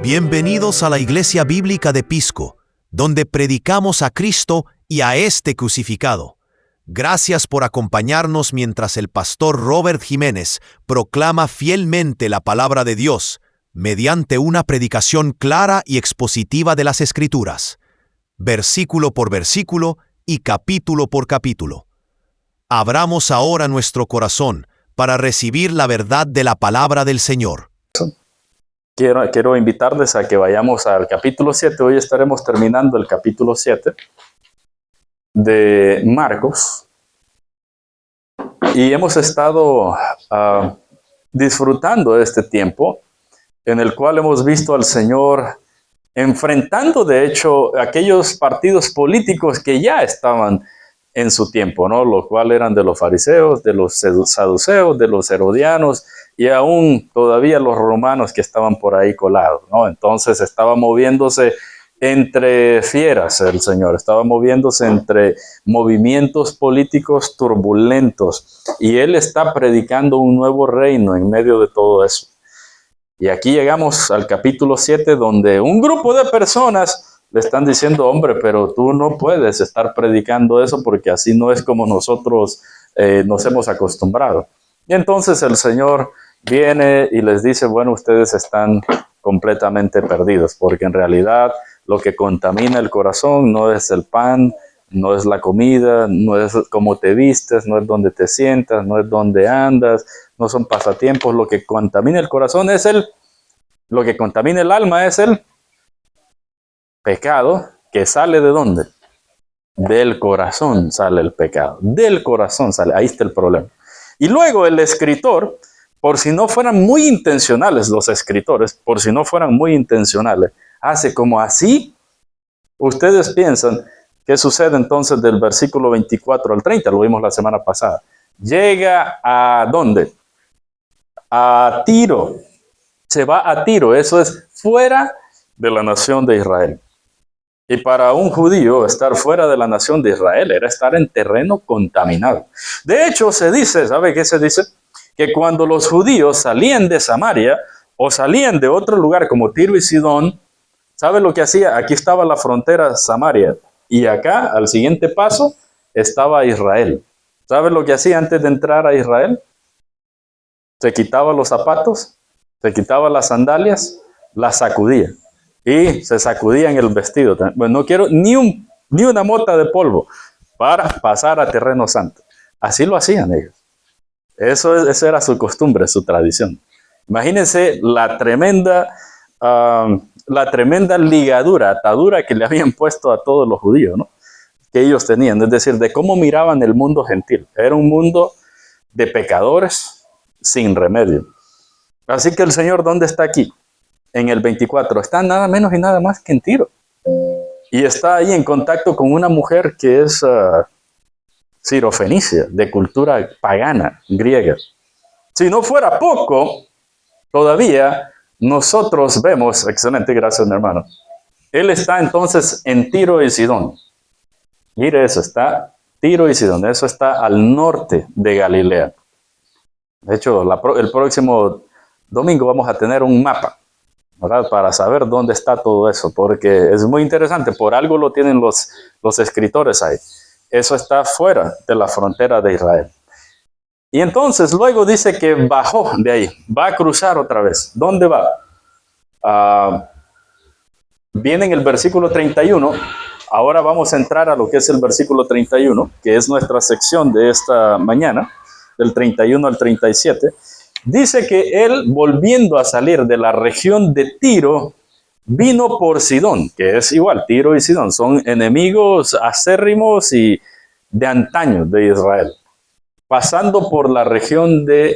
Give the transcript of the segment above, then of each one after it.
Bienvenidos a la Iglesia Bíblica de Pisco, donde predicamos a Cristo y a este crucificado. Gracias por acompañarnos mientras el pastor Robert Jiménez proclama fielmente la palabra de Dios, mediante una predicación clara y expositiva de las Escrituras, versículo por versículo y capítulo por capítulo. Abramos ahora nuestro corazón para recibir la verdad de la palabra del Señor. Quiero invitarles a que vayamos al capítulo 7. Hoy estaremos terminando el capítulo 7 de Marcos. Y hemos estado disfrutando de este tiempo en el cual hemos visto al Señor enfrentando, de hecho, aquellos partidos políticos que ya estaban en su tiempo, ¿no? Los cuales eran de los fariseos, de los saduceos, de los herodianos y aún todavía los romanos que estaban por ahí colados, ¿no? Entonces estaba moviéndose entre fieras el Señor, estaba moviéndose entre movimientos políticos turbulentos y Él está predicando un nuevo reino en medio de todo eso. Y aquí llegamos al capítulo 7, donde un grupo de personas le están diciendo: hombre, pero tú no puedes estar predicando eso porque así no es como nosotros nos hemos acostumbrado. Y entonces el Señor viene y les dice: bueno, ustedes están completamente perdidos, porque en realidad lo que contamina el corazón no es el pan, no es la comida, no es cómo te vistes, no es dónde te sientas, no es dónde andas, no son pasatiempos. Lo que contamina el corazón es lo que contamina el alma es el pecado, que sale ¿de dónde? Del corazón sale el pecado, del corazón sale, ahí está el problema. Y luego el escritor, por si no fueran muy intencionales los escritores, por si no fueran muy intencionales, hace como así. Ustedes piensan, ¿qué sucede entonces del versículo 24 al 30? Lo vimos la semana pasada. Llega a ¿dónde? A Tiro. Se va a Tiro, eso es fuera de la nación de Israel. Y para un judío estar fuera de la nación de Israel era estar en terreno contaminado. De hecho, se dice, ¿sabe qué se dice? Que cuando los judíos salían de Samaria o salían de otro lugar como Tiro y Sidón, ¿sabe lo que hacía? Aquí estaba la frontera Samaria y acá, al siguiente paso, estaba Israel. ¿Sabe lo que hacía antes de entrar a Israel? Se quitaba los zapatos, se quitaba las sandalias, las sacudía. Y se sacudían el vestido. Bueno, no quiero ni una mota de polvo para pasar a terreno santo. Así lo hacían ellos. Eso era su costumbre, su tradición. Imagínense la tremenda ligadura, atadura que le habían puesto a todos los judíos, ¿no? Que ellos tenían. Es decir, de cómo miraban el mundo gentil. Era un mundo de pecadores sin remedio. Así que el Señor, ¿dónde está aquí? En el 24, está nada menos y nada más que en Tiro. Y está ahí en contacto con una mujer que es sirofenicia, de cultura pagana, griega. Si no fuera poco, todavía nosotros vemos, excelente, gracias mi hermano, él está entonces en Tiro y Sidón. Mire eso, está Tiro y Sidón, eso está al norte de Galilea. De hecho, el próximo domingo vamos a tener un mapa, ¿verdad? Para saber dónde está todo eso, porque es muy interesante, por algo lo tienen los escritores ahí. Eso está fuera de la frontera de Israel. Y entonces luego dice que bajó de ahí, va a cruzar otra vez. ¿Dónde va? Viene en el versículo 31, ahora vamos a entrar a lo que es el versículo 31, que es nuestra sección de esta mañana, del 31 al 37. Dice que él, volviendo a salir de la región de Tiro, vino por Sidón, que es igual, Tiro y Sidón son enemigos acérrimos y de antaño de Israel, pasando por la región de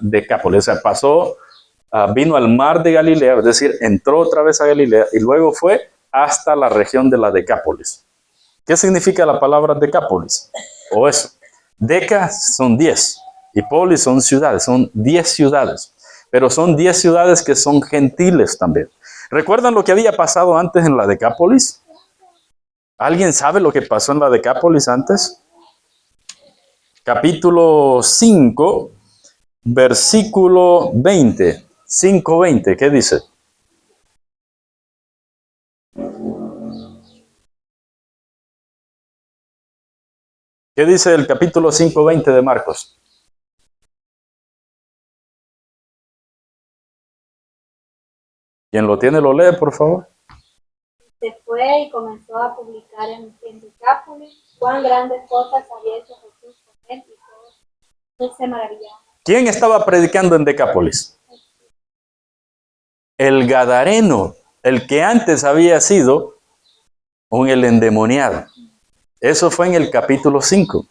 Decápolis, o sea, vino al mar de Galilea, es decir, entró otra vez a Galilea y luego fue hasta la región de la Decápolis. ¿Qué significa la palabra Decápolis? O eso, Deca son 10. Y polis son ciudades, son 10 ciudades, pero son 10 ciudades que son gentiles también. ¿Recuerdan lo que había pasado antes en la Decápolis? ¿Alguien sabe lo que pasó en la Decápolis antes? Capítulo 5, versículo 20, 5:20, ¿qué dice? ¿Qué dice el capítulo 5:20 de Marcos? ¿Quién lo tiene lo lee, por favor? Se fue y comenzó a publicar en Decápolis cuán grandes cosas había hecho Jesús con él y todos se maravillaban. ¿Quién estaba predicando en Decápolis? El gadareno, el que antes había sido el endemoniado. Eso fue en el capítulo 5.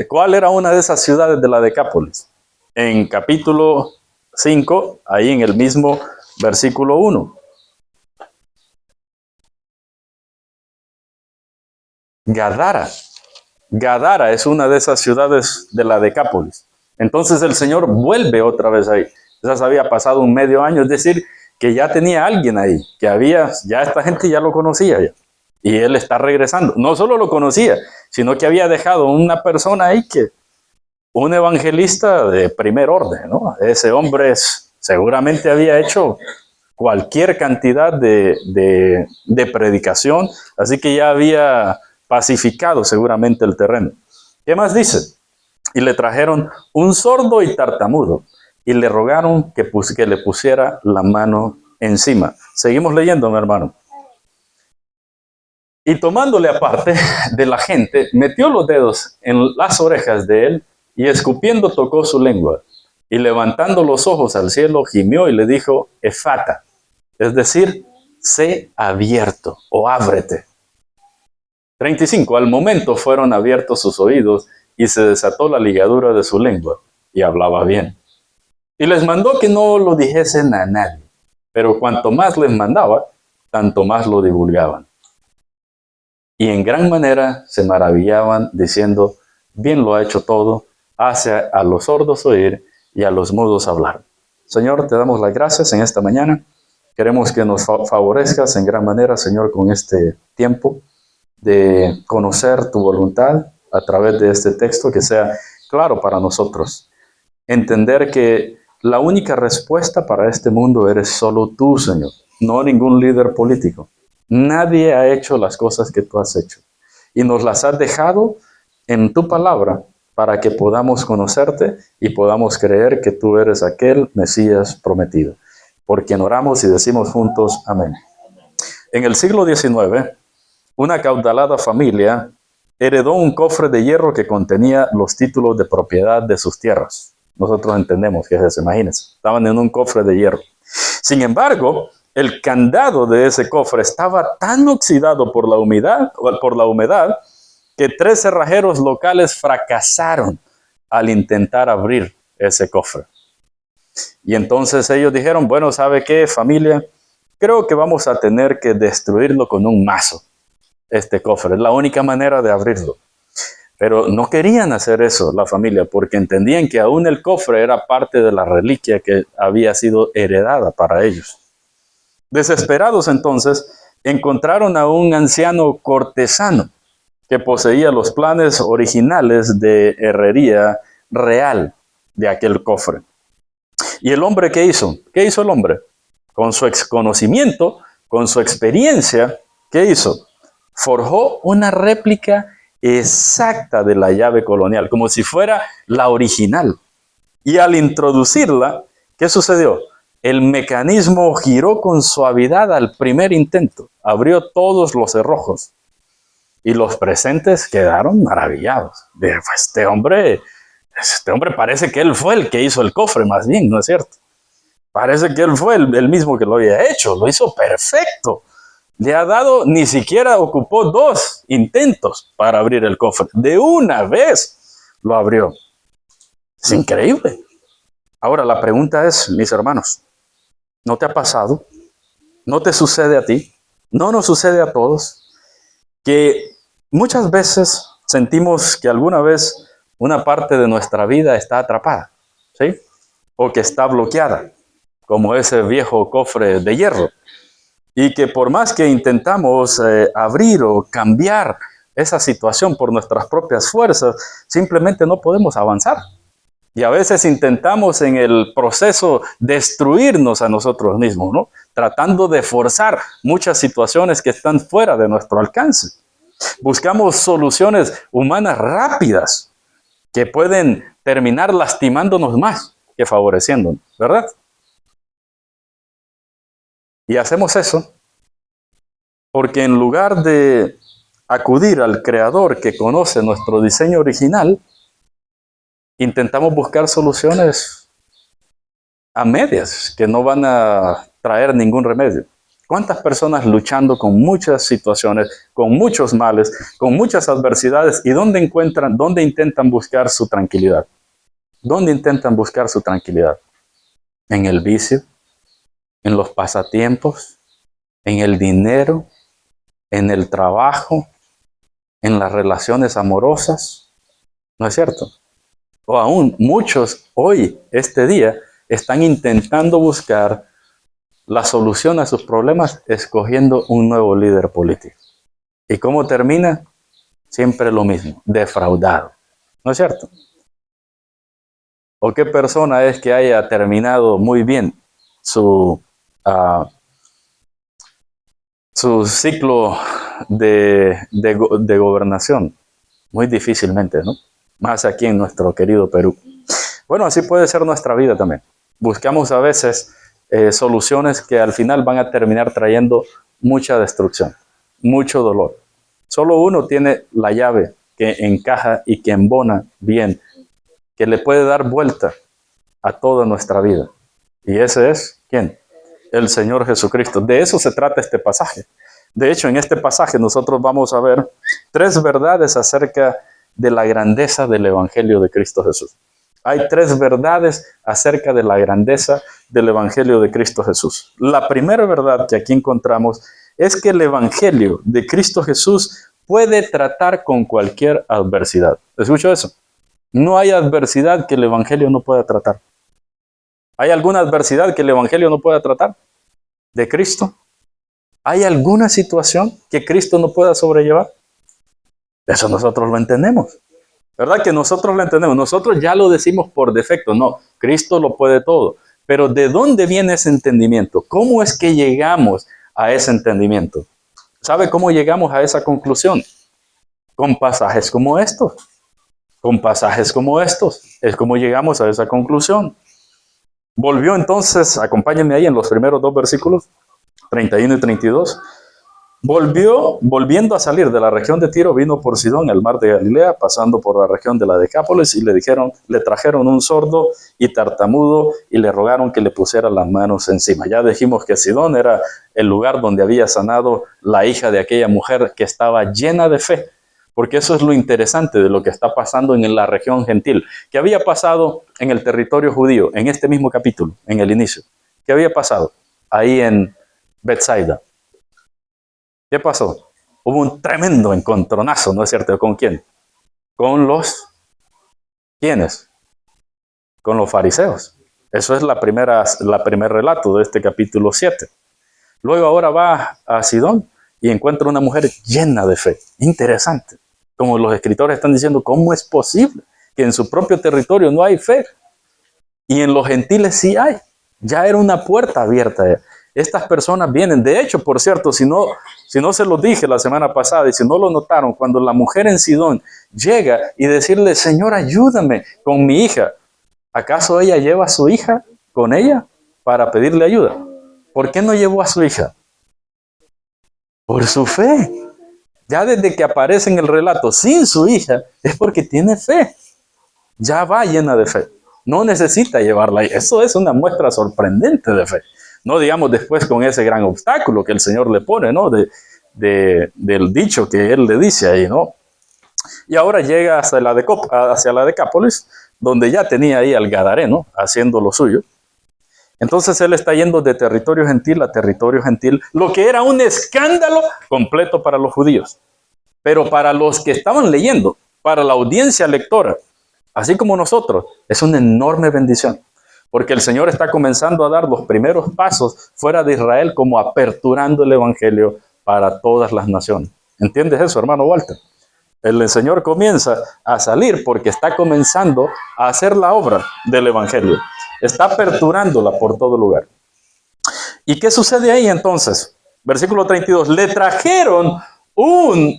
¿Cuál era una de esas ciudades de la Decápolis? En capítulo 5, ahí en el mismo versículo 1. Gadara. Gadara es una de esas ciudades de la Decápolis. Entonces el Señor vuelve otra vez ahí. Ya había pasado un medio año, es decir, que ya tenía alguien ahí, ya esta gente ya lo conocía ya. Y él está regresando. No solo lo conocía, sino que había dejado una persona ahí un evangelista de primer orden, ¿no? Ese hombre seguramente había hecho cualquier cantidad de predicación, así que ya había pacificado seguramente el terreno. ¿Qué más dice? Y le trajeron un sordo y tartamudo, y le rogaron que le pusiera la mano encima. Seguimos leyendo, mi hermano. Y tomándole aparte de la gente, metió los dedos en las orejas de él, y escupiendo tocó su lengua. Y levantando los ojos al cielo, gimió y le dijo, Efata, es decir, sé abierto o ábrete. 35. Al momento fueron abiertos sus oídos y se desató la ligadura de su lengua y hablaba bien. Y les mandó que no lo dijesen a nadie, pero cuanto más les mandaba, tanto más lo divulgaban. Y en gran manera se maravillaban diciendo, bien lo ha hecho todo, hace a los sordos oír y a los mudos hablar. Señor, te damos las gracias en esta mañana. Queremos que nos favorezcas en gran manera, Señor, con este tiempo de conocer tu voluntad a través de este texto, que sea claro para nosotros. Entender que la única respuesta para este mundo eres solo tú, Señor, no ningún líder político. Nadie ha hecho las cosas que tú has hecho. Y nos las has dejado en tu palabra para que podamos conocerte y podamos creer que tú eres aquel Mesías prometido. Por quien oramos y decimos juntos, amén. En el siglo XIX, una caudalada familia heredó un cofre de hierro que contenía los títulos de propiedad de sus tierras. Nosotros entendemos que es eso, imagínense. Estaban en un cofre de hierro. Sin embargo, el candado de ese cofre estaba tan oxidado por la humedad que 3 cerrajeros locales fracasaron al intentar abrir ese cofre. Y entonces ellos dijeron, bueno, ¿sabe qué, familia? Creo que vamos a tener que destruirlo con un mazo, este cofre. Es la única manera de abrirlo. Pero no querían hacer eso la familia, porque entendían que aún el cofre era parte de la reliquia que había sido heredada para ellos. Desesperados entonces, encontraron a un anciano cortesano que poseía los planes originales de herrería real de aquel cofre. ¿Y el hombre qué hizo? ¿Qué hizo el hombre? Con su conocimiento, con su experiencia, ¿qué hizo? Forjó una réplica exacta de la llave colonial, como si fuera la original. Y al introducirla, ¿qué sucedió? El mecanismo giró con suavidad al primer intento, abrió todos los cerrojos. Y los presentes quedaron maravillados. Dijeron, este hombre parece que él fue el que hizo el cofre, más bien, ¿no es cierto? Parece que él fue el mismo que lo había hecho, lo hizo perfecto. Le ha dado, ni siquiera ocupó 2 intentos para abrir el cofre. De una vez lo abrió. Es increíble. Ahora la pregunta es, mis hermanos, ¿no te ha pasado? ¿No te sucede a ti? ¿No nos sucede a todos? Que muchas veces sentimos que alguna vez una parte de nuestra vida está atrapada, ¿sí? O que está bloqueada, como ese viejo cofre de hierro. Y que por más que intentamos abrir o cambiar esa situación por nuestras propias fuerzas, simplemente no podemos avanzar. Y a veces intentamos en el proceso destruirnos a nosotros mismos, ¿no? Tratando de forzar muchas situaciones que están fuera de nuestro alcance. Buscamos soluciones humanas rápidas que pueden terminar lastimándonos más que favoreciéndonos, ¿verdad? Y hacemos eso porque en lugar de acudir al Creador que conoce nuestro diseño original, intentamos buscar soluciones a medias que no van a traer ningún remedio. ¿Cuántas personas luchando con muchas situaciones, con muchos males, con muchas adversidades, y dónde intentan buscar su tranquilidad? ¿Dónde intentan buscar su tranquilidad? ¿En el vicio? ¿En los pasatiempos? ¿En el dinero? ¿En el trabajo? ¿En las relaciones amorosas? ¿No es cierto? O aún muchos hoy, este día, están intentando buscar la solución a sus problemas escogiendo un nuevo líder político. ¿Y cómo termina? Siempre lo mismo, defraudado. ¿No es cierto? ¿O qué persona es que haya terminado muy bien su ciclo de gobernación? Muy difícilmente, ¿no? Más aquí en nuestro querido Perú. Bueno, así puede ser nuestra vida también. Buscamos a veces soluciones que al final van a terminar trayendo mucha destrucción, mucho dolor. Solo uno tiene la llave que encaja y que embona bien, que le puede dar vuelta a toda nuestra vida. Y ese es, ¿quién? El Señor Jesucristo. De eso se trata este pasaje. De hecho, en este pasaje nosotros vamos a ver 3 verdades acerca de la grandeza del Evangelio de Cristo Jesús. Hay 3 verdades acerca de la grandeza del Evangelio de Cristo Jesús. La primera verdad que aquí encontramos es que el Evangelio de Cristo Jesús puede tratar con cualquier adversidad. ¿Escucho eso? No hay adversidad que el Evangelio no pueda tratar. ¿Hay alguna adversidad que el Evangelio no pueda tratar? ¿De Cristo? ¿Hay alguna situación que Cristo no pueda sobrellevar? Eso nosotros lo entendemos. ¿Verdad que nosotros lo entendemos? Nosotros ya lo decimos por defecto. No, Cristo lo puede todo. Pero ¿de dónde viene ese entendimiento? ¿Cómo es que llegamos a ese entendimiento? ¿Sabe cómo llegamos a esa conclusión? Con pasajes como estos. Con pasajes como estos. Es como llegamos a esa conclusión. Volvió entonces, acompáñenme ahí en los primeros 2 versículos, 31 y 32. Volviendo a salir de la región de Tiro, vino por Sidón, el mar de Galilea, pasando por la región de la Decápolis, y le trajeron un sordo y tartamudo, y le rogaron que le pusiera las manos encima. Ya dijimos que Sidón era el lugar donde había sanado la hija de aquella mujer que estaba llena de fe, porque eso es lo interesante de lo que está pasando en la región gentil, que había pasado en el territorio judío, en este mismo capítulo, en el inicio. ¿Qué había pasado? Ahí en Betsaida. ¿Qué pasó? Hubo un tremendo encontronazo, ¿no es cierto? ¿Con quién? Con los... ¿Quiénes? Con los fariseos. Eso es la primer relato de este capítulo 7. Luego ahora va a Sidón y encuentra una mujer llena de fe. Interesante. Como los escritores están diciendo, ¿cómo es posible que en su propio territorio no hay fe? Y en los gentiles sí hay. Ya era una puerta abierta. Estas personas vienen. De hecho, por cierto, si no se lo dije la semana pasada y si no lo notaron, cuando la mujer en Sidón llega y decirle, Señor, ayúdame con mi hija, ¿acaso ella lleva a su hija con ella para pedirle ayuda? ¿Por qué no llevó a su hija? Por su fe. Ya desde que aparece en el relato sin su hija, es porque tiene fe. Ya va llena de fe. No necesita llevarla. Eso es una muestra sorprendente de fe. No digamos después con ese gran obstáculo que el Señor le pone, ¿no? Del dicho que Él le dice ahí, ¿no? Y ahora llega hacia la Decápolis, donde ya tenía ahí al Gadareno haciendo lo suyo. Entonces Él está yendo de territorio gentil a territorio gentil, lo que era un escándalo completo para los judíos. Pero para los que estaban leyendo, para la audiencia lectora, así como nosotros, es una enorme bendición. Porque el Señor está comenzando a dar los primeros pasos fuera de Israel, como aperturando el Evangelio para todas las naciones. ¿Entiendes eso, hermano Walter? El Señor comienza a salir porque está comenzando a hacer la obra del Evangelio. Está aperturándola por todo lugar. ¿Y qué sucede ahí entonces? Versículo 32. Le trajeron un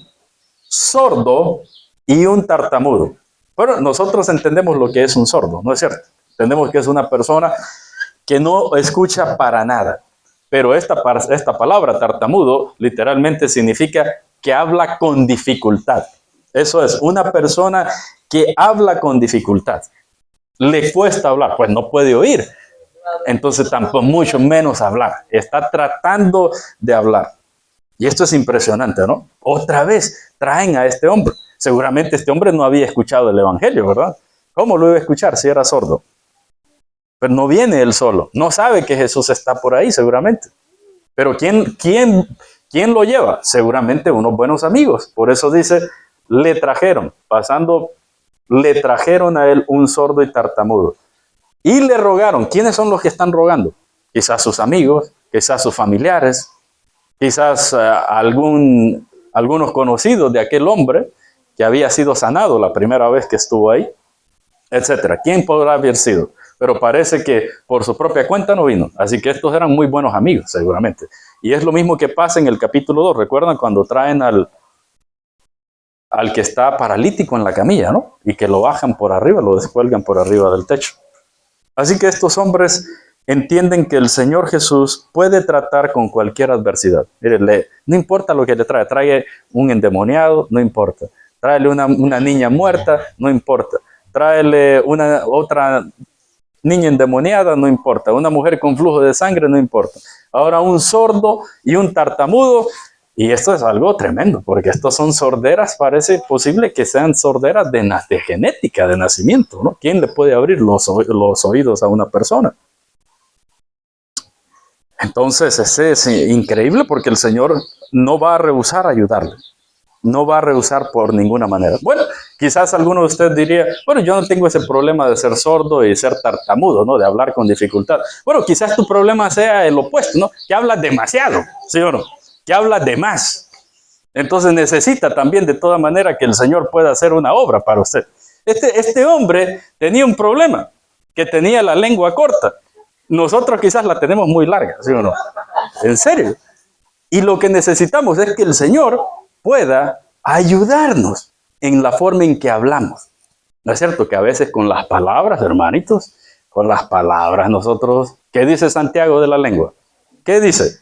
sordo y un tartamudo. Bueno, nosotros entendemos lo que es un sordo, ¿no es cierto? Entendemos que es una persona que no escucha para nada. Pero esta palabra tartamudo literalmente significa que habla con dificultad. Eso es, una persona que habla con dificultad. Le cuesta hablar, pues no puede oír. Entonces tampoco, mucho menos hablar. Está tratando de hablar. Y esto es impresionante, ¿no? Otra vez traen a este hombre. Seguramente este hombre no había escuchado el Evangelio, ¿verdad? ¿Cómo lo iba a escuchar si era sordo? Pero no viene él solo. No sabe que Jesús está por ahí, seguramente. Pero ¿quién lo lleva? Seguramente unos buenos amigos. Por eso dice, le trajeron a él un sordo y tartamudo. Y le rogaron. ¿Quiénes son los que están rogando? Quizás sus amigos, quizás sus familiares, quizás algunos conocidos de aquel hombre que había sido sanado la primera vez que estuvo ahí, etcétera. ¿Quién podrá haber sido? Pero parece que por su propia cuenta no vino. Así que estos eran muy buenos amigos, seguramente. Y es lo mismo que pasa en el capítulo 2. ¿Recuerdan cuando traen al que está paralítico en la camilla, ¿no? Y que lo bajan por arriba, lo descuelgan por arriba del techo. Así que estos hombres entienden que el Señor Jesús puede tratar con cualquier adversidad. Mire, no importa lo que le trae un endemoniado, no importa. Tráele una niña muerta, no importa. Tráele otra niña endemoniada, no importa. Una mujer con flujo de sangre, no importa. Ahora un sordo y un tartamudo. Y esto es algo tremendo, porque estos son sorderas, parece posible que sean sorderas de genética, de nacimiento, ¿no? ¿Quién le puede abrir los oídos a una persona? Entonces, ese es increíble porque el Señor no va a rehusar ayudarle. No va a rehusar por ninguna manera. Bueno, quizás alguno de ustedes diría, bueno, yo no tengo ese problema de ser sordo y ser tartamudo, ¿no? De hablar con dificultad. Bueno, quizás tu problema sea el opuesto, ¿no? Que hablas demasiado, ¿sí o no? Que habla de más. Entonces necesita también de toda manera que el Señor pueda hacer una obra para usted. Este hombre tenía un problema, que tenía la lengua corta. Nosotros quizás la tenemos muy larga, ¿sí o no? En serio. Y lo que necesitamos es que el Señor pueda ayudarnos en la forma en que hablamos. ¿No es cierto que a veces con las palabras, hermanitos, con las palabras nosotros, ¿qué dice Santiago de la lengua? ¿Qué dice?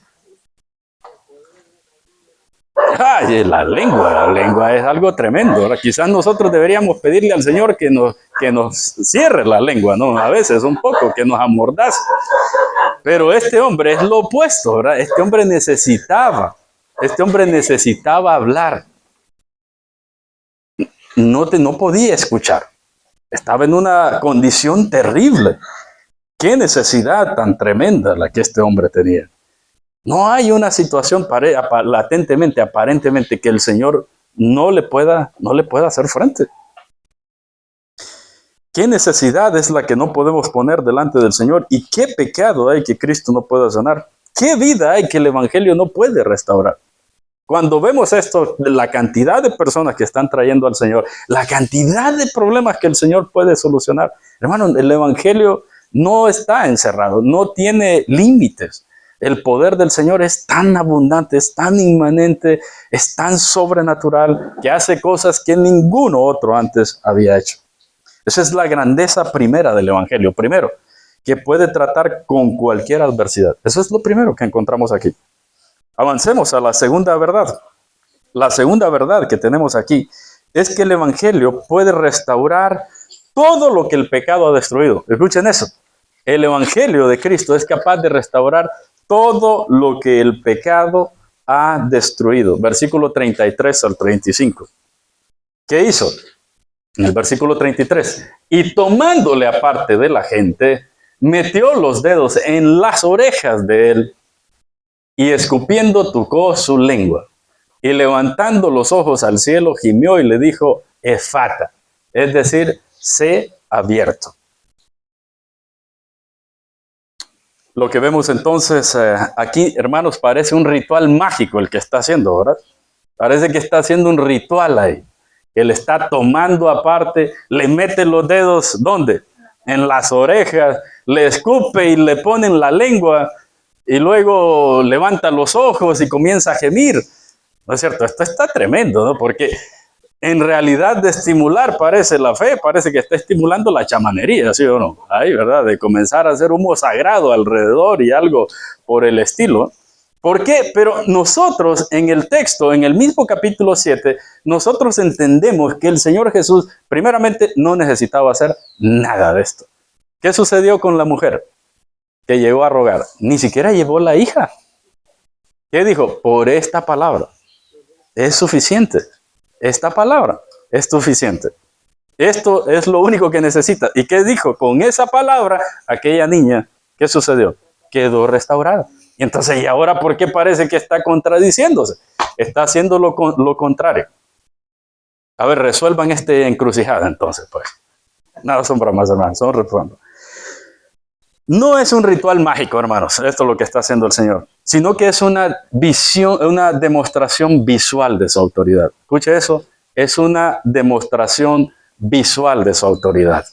Ay, la lengua es algo tremendo. Ahora, quizás nosotros deberíamos pedirle al Señor que nos cierre la lengua, ¿no? A veces un poco, que nos amordace. Pero este hombre es lo opuesto, ¿verdad? Este hombre necesitaba hablar. No podía escuchar. Estaba en una condición terrible. Qué necesidad tan tremenda la que este hombre tenía. No hay una situación aparentemente, que el Señor no le pueda hacer frente. ¿Qué necesidad es la que no podemos poner delante del Señor? ¿Y qué pecado hay que Cristo no pueda sanar? ¿Qué vida hay que el Evangelio no puede restaurar? Cuando vemos esto, la cantidad de personas que están trayendo al Señor, la cantidad de problemas que el Señor puede solucionar. Hermano, el Evangelio no está encerrado, no tiene límites. El poder del Señor es tan abundante, es tan inmanente, es tan sobrenatural, que hace cosas que ninguno otro antes había hecho. Esa es la grandeza primera del Evangelio. Primero, que puede tratar con cualquier adversidad. Eso es lo primero que encontramos aquí. Avancemos a la segunda verdad. La segunda verdad que tenemos aquí es que el Evangelio puede restaurar todo lo que el pecado ha destruido. Escuchen eso. El Evangelio de Cristo es capaz de restaurar todo lo que el pecado ha destruido. Versículo 33 al 35. ¿Qué hizo? En el versículo 33. Y tomándole aparte de la gente, metió los dedos en las orejas de él y escupiendo tocó su lengua. Y levantando los ojos al cielo, gimió y le dijo, Efata, es decir, sé abierto. Lo que vemos entonces aquí, hermanos, parece un ritual mágico el que está haciendo, ¿verdad? Parece que está haciendo un ritual ahí. que le está tomando aparte, le mete los dedos, ¿dónde? En las orejas, le escupe y le pone en la lengua y luego levanta los ojos y comienza a gemir. ¿No es cierto? Esto está tremendo, ¿no? Porque en realidad de estimular parece la fe, parece que está estimulando la chamanería, ¿sí o no? Ahí, ¿verdad? De comenzar a hacer humo sagrado alrededor y algo por el estilo. ¿Por qué? Pero nosotros en el texto, en el mismo capítulo 7, nosotros entendemos que el Señor Jesús primeramente no necesitaba hacer nada de esto. ¿Qué sucedió con la mujer que llegó a rogar? Ni siquiera llevó la hija. ¿Qué dijo? Por esta palabra es suficiente. Esta palabra es suficiente. Esto es lo único que necesita. ¿Y qué dijo? Con esa palabra, aquella niña, ¿qué sucedió? Quedó restaurada. Y entonces, ¿y ahora por qué parece que está contradiciéndose? Está haciendo lo contrario. A ver, resuelvan este encrucijada entonces, pues. No, son bromas, hermanos, son resuelvan. No es un ritual mágico, hermanos, esto es lo que está haciendo el Señor, sino que es una visión, una demostración visual de su autoridad. Escuche eso, es una demostración visual de su autoridad.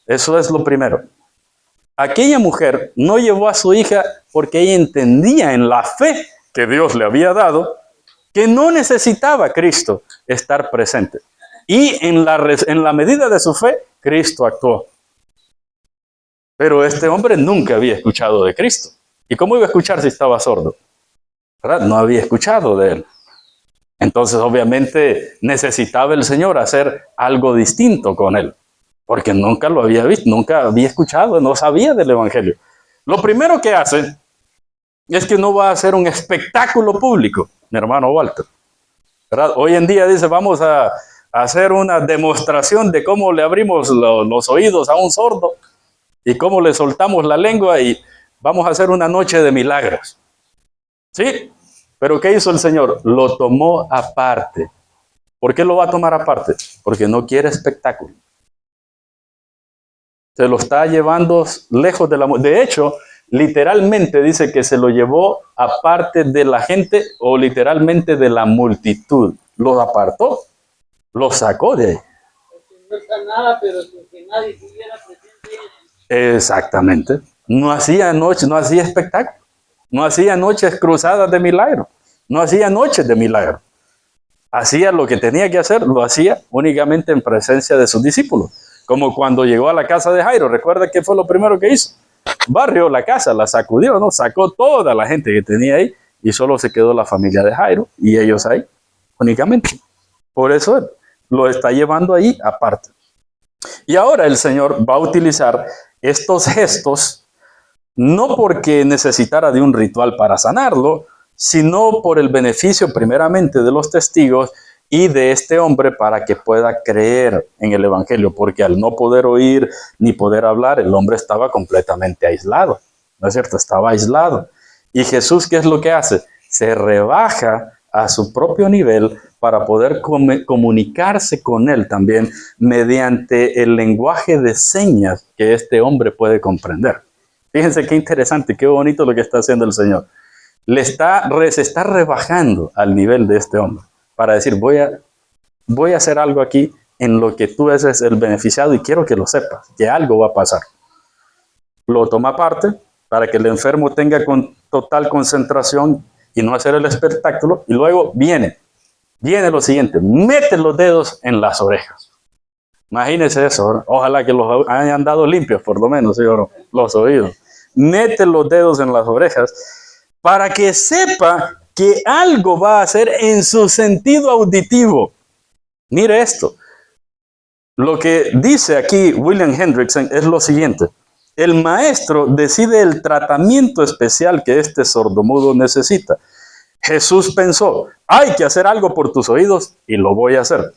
Eso es lo primero. Aquella mujer no llevó a su hija porque ella entendía en la fe que Dios le había dado que no necesitaba a Cristo estar presente. Y en la medida de su fe, Cristo actuó. Pero este hombre nunca había escuchado de Cristo. ¿Y cómo iba a escuchar si estaba sordo? ¿Verdad? No había escuchado de él. Entonces, obviamente, necesitaba el Señor hacer algo distinto con él. Porque nunca lo había visto, nunca había escuchado, no sabía del Evangelio. Lo primero que hace es que no va a hacer un espectáculo público, mi hermano Walter. ¿Verdad? Hoy en día dice, vamos a hacer una demostración de cómo le abrimos los oídos a un sordo y cómo le soltamos la lengua y vamos a hacer una noche de milagros. ¿Sí? Pero ¿qué hizo el Señor? Lo tomó aparte. ¿Por qué lo va a tomar aparte? Porque no quiere espectáculo. Se lo está llevando lejos de la... De hecho, literalmente dice que se lo llevó aparte de la gente o literalmente de la multitud. Lo apartó, lo sacó de ahí. No sanaba, pero sin que nadie estuviera presente. Exactamente. No hacía noches, no hacía espectáculo. No hacía noches cruzadas de milagro. No hacía noches de milagro. Hacía lo que tenía que hacer, lo hacía únicamente en presencia de sus discípulos. Como cuando llegó a la casa de Jairo. ¿Recuerda qué fue lo primero que hizo? Barrió la casa, la sacudió, ¿no? Sacó toda la gente que tenía ahí y solo se quedó la familia de Jairo y ellos ahí únicamente. Por eso lo está llevando ahí aparte. Y ahora el Señor va a utilizar estos gestos no porque necesitara de un ritual para sanarlo, sino por el beneficio primeramente de los testigos y de este hombre para que pueda creer en el Evangelio, porque al no poder oír ni poder hablar, el hombre estaba completamente aislado, ¿no es cierto? Estaba aislado. Y Jesús, ¿qué es lo que hace? Se rebaja a su propio nivel para poder comunicarse con él también mediante el lenguaje de señas que este hombre puede comprender. Fíjense qué interesante, qué bonito lo que está haciendo el Señor. Se está rebajando al nivel de este hombre para decir, voy a hacer algo aquí en lo que tú eres el beneficiado y quiero que lo sepas, que algo va a pasar. Lo toma aparte para que el enfermo tenga con total concentración y no hacer el espectáculo, y luego viene lo siguiente, mete los dedos en las orejas. Imagínense eso, ¿no? Ojalá que los hayan dado limpios, por lo menos, ¿sí o no? Los oídos. Mete los dedos en las orejas para que sepa que algo va a hacer en su sentido auditivo. Mire esto. Lo que dice aquí William Hendrickson es lo siguiente. El maestro decide el tratamiento especial que este sordomudo necesita. Jesús pensó, hay que hacer algo por tus oídos y lo voy a hacer.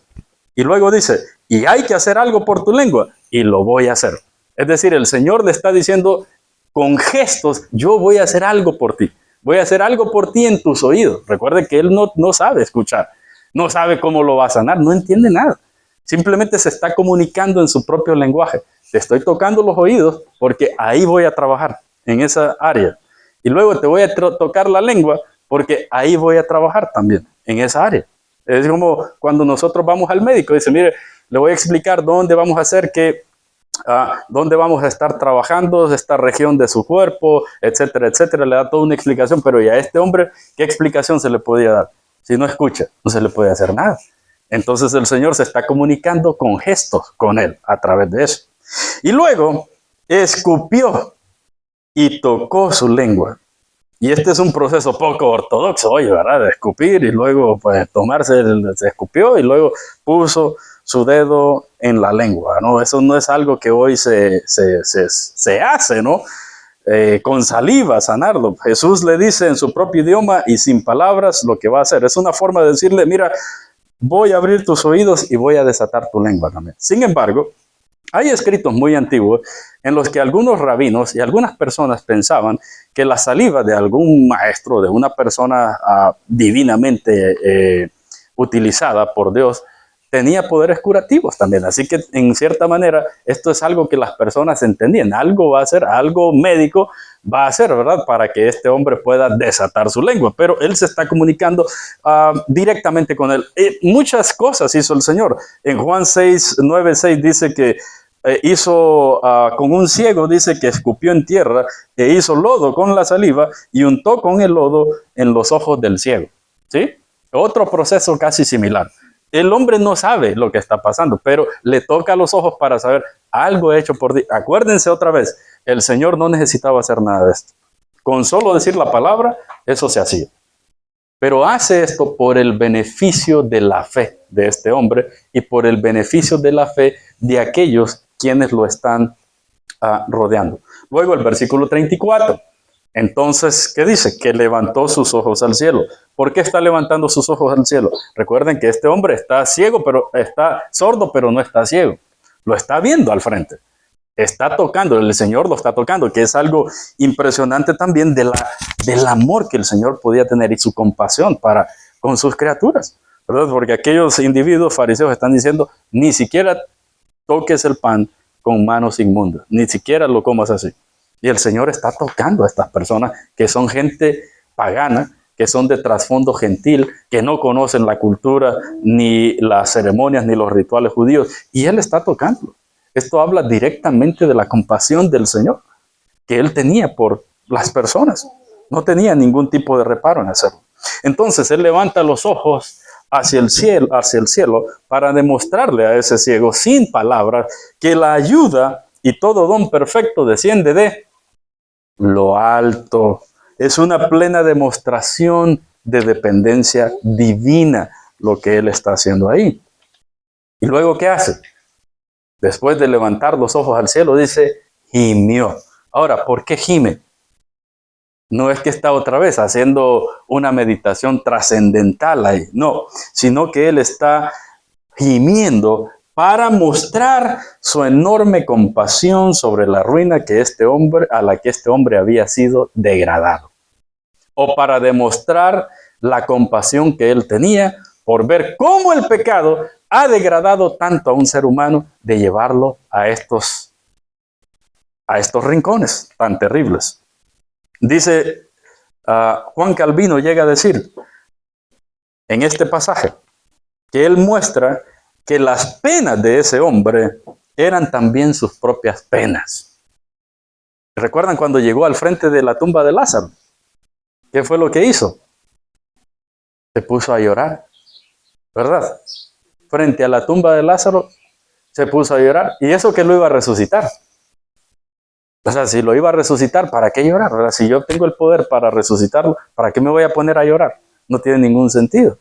Y luego dice, y hay que hacer algo por tu lengua y lo voy a hacer. Es decir, el Señor le está diciendo con gestos, yo voy a hacer algo por ti. Voy a hacer algo por ti en tus oídos. Recuerde que él no sabe escuchar, no sabe cómo lo va a sanar, no entiende nada. Simplemente se está comunicando en su propio lenguaje. Te estoy tocando los oídos porque ahí voy a trabajar, en esa área. Y luego te voy a tocar la lengua porque ahí voy a trabajar también, en esa área. Es como cuando nosotros vamos al médico, dice, mire, le voy a explicar dónde vamos a hacer dónde vamos a estar trabajando, esta región de su cuerpo, etcétera, etcétera. Le da toda una explicación, pero ya a este hombre, ¿qué explicación se le podía dar? Si no escucha, no se le puede hacer nada. Entonces el Señor se está comunicando con gestos con él a través de eso. Y luego escupió y tocó su lengua. Y este es un proceso poco ortodoxo, oye, ¿verdad? De escupir y luego pues se escupió y luego puso su dedo en la lengua, ¿no? Eso no es algo que hoy se hace, ¿no? Con saliva sanarlo. Jesús le dice en su propio idioma y sin palabras lo que va a hacer. Es una forma de decirle, mira, voy a abrir tus oídos y voy a desatar tu lengua también. Sin embargo, hay escritos muy antiguos en los que algunos rabinos y algunas personas pensaban que la saliva de algún maestro, de una persona divinamente utilizada por Dios, tenía poderes curativos también. Así que en cierta manera esto es algo que las personas entendían. Algo va a ser, algo médico va a hacer, ¿verdad? Para que este hombre pueda desatar su lengua. Pero él se está comunicando directamente con él. Muchas cosas hizo el Señor. En Juan 6, 9, 6 dice que hizo con un ciego, dice que escupió en tierra e hizo lodo con la saliva y untó con el lodo en los ojos del ciego. ¿Sí? Otro proceso casi similar. El hombre no sabe lo que está pasando, pero le toca los ojos para saber algo hecho por Dios. Acuérdense otra vez, el Señor no necesitaba hacer nada de esto. Con solo decir la palabra, eso se hacía. Pero hace esto por el beneficio de la fe de este hombre y por el beneficio de la fe de aquellos quienes lo están rodeando. Luego el versículo 34. Entonces, ¿qué dice? Que levantó sus ojos al cielo. ¿Por qué está levantando sus ojos al cielo? Recuerden que este hombre está ciego, pero está sordo, pero no está ciego. Lo está viendo al frente. Está tocando, el Señor lo está tocando, que es algo impresionante también del amor que el Señor podía tener y su compasión para con sus criaturas, ¿verdad? Porque aquellos individuos fariseos están diciendo, ni siquiera toques el pan con manos inmundas, ni siquiera lo comas así. Y el Señor está tocando a estas personas que son gente pagana, que son de trasfondo gentil, que no conocen la cultura, ni las ceremonias, ni los rituales judíos, y Él está tocando. Esto habla directamente de la compasión del Señor que Él tenía por las personas. No tenía ningún tipo de reparo en hacerlo. Entonces Él levanta los ojos hacia el cielo para demostrarle a ese ciego sin palabras que la ayuda y todo don perfecto desciende de lo alto. Es una plena demostración de dependencia divina lo que Él está haciendo ahí. ¿Y luego qué hace? Después de levantar los ojos al cielo, dice, gimió. Ahora, ¿por qué gime? No es que está otra vez haciendo una meditación trascendental ahí, no, sino que Él está gimiendo para mostrar su enorme compasión sobre la ruina a la que este hombre había sido degradado. O para demostrar la compasión que él tenía por ver cómo el pecado ha degradado tanto a un ser humano de llevarlo a estos rincones tan terribles. Dice Juan Calvino, llega a decir en este pasaje que él muestra que las penas de ese hombre eran también sus propias penas. ¿Recuerdan cuando llegó al frente de la tumba de Lázaro? ¿Qué fue lo que hizo? Se puso a llorar, ¿verdad? Frente a la tumba de Lázaro se puso a llorar. Y eso que lo iba a resucitar. O sea, si lo iba a resucitar, ¿para qué llorar? ¿Verdad? Si yo tengo el poder para resucitarlo, ¿para qué me voy a poner a llorar? No tiene ningún sentido.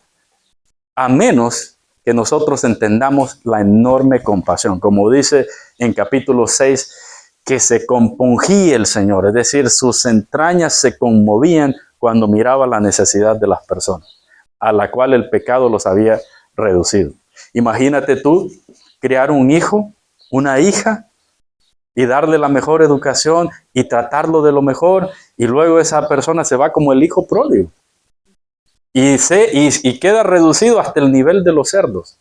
A menos que nosotros entendamos la enorme compasión. Como dice en capítulo 6, que se compungía el Señor. Es decir, sus entrañas se conmovían cuando miraba la necesidad de las personas, a la cual el pecado los había reducido. Imagínate tú criar un hijo, una hija, y darle la mejor educación y tratarlo de lo mejor, y luego esa persona se va como el hijo pródigo. Y queda reducido hasta el nivel de los cerdos.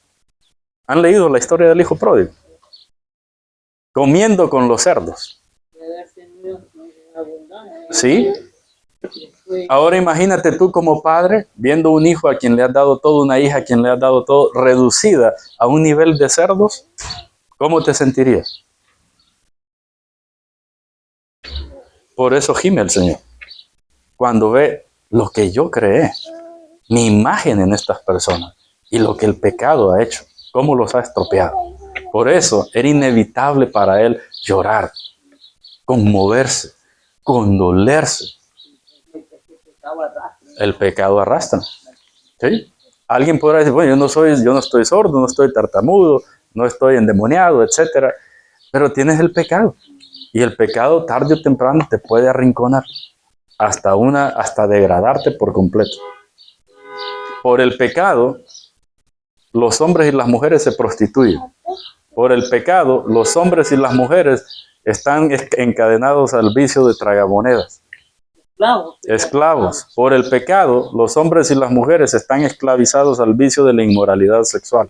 ¿Han leído la historia del hijo pródigo? Comiendo con los cerdos. ¿Sí? Ahora imagínate tú como padre viendo un hijo a quien le has dado todo, una hija a quien le has dado todo, reducida a un nivel de cerdos. ¿Cómo te sentirías? Por eso gime el Señor. Cuando ve lo que yo creé, mi imagen en estas personas y lo que el pecado ha hecho, cómo los ha estropeado. Por eso era inevitable para él llorar, conmoverse, condolerse. El pecado arrastra. ¿Sí? Alguien podrá decir, bueno, yo no estoy sordo, no estoy tartamudo, no estoy endemoniado, etcétera. Pero tienes el pecado. Y el pecado tarde o temprano te puede arrinconar hasta degradarte por completo. Por el pecado, los hombres y las mujeres se prostituyen. Por el pecado, los hombres y las mujeres están encadenados al vicio de tragamonedas. Esclavos. Por el pecado, los hombres y las mujeres están esclavizados al vicio de la inmoralidad sexual.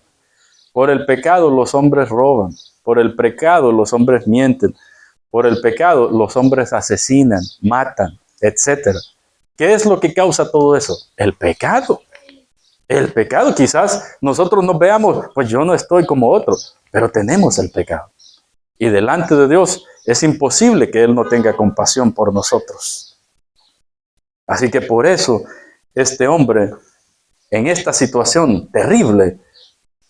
Por el pecado, los hombres roban. Por el pecado, los hombres mienten. Por el pecado, los hombres asesinan, matan, etc. ¿Qué es lo que causa todo eso? El pecado. El pecado, quizás nosotros nos veamos, pues yo no estoy como otros, pero tenemos el pecado. Y delante de Dios es imposible que Él no tenga compasión por nosotros. Así que por eso este hombre, en esta situación terrible,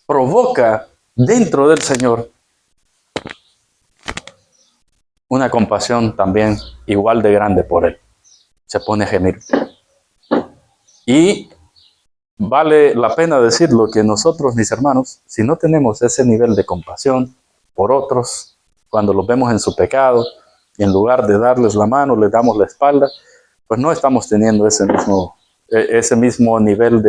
provoca dentro del Señor una compasión también igual de grande por Él. Se pone a gemir. Y vale la pena decirlo que nosotros, mis hermanos, si no tenemos ese nivel de compasión por otros, cuando los vemos en su pecado, y en lugar de darles la mano, les damos la espalda, pues no estamos teniendo ese mismo nivel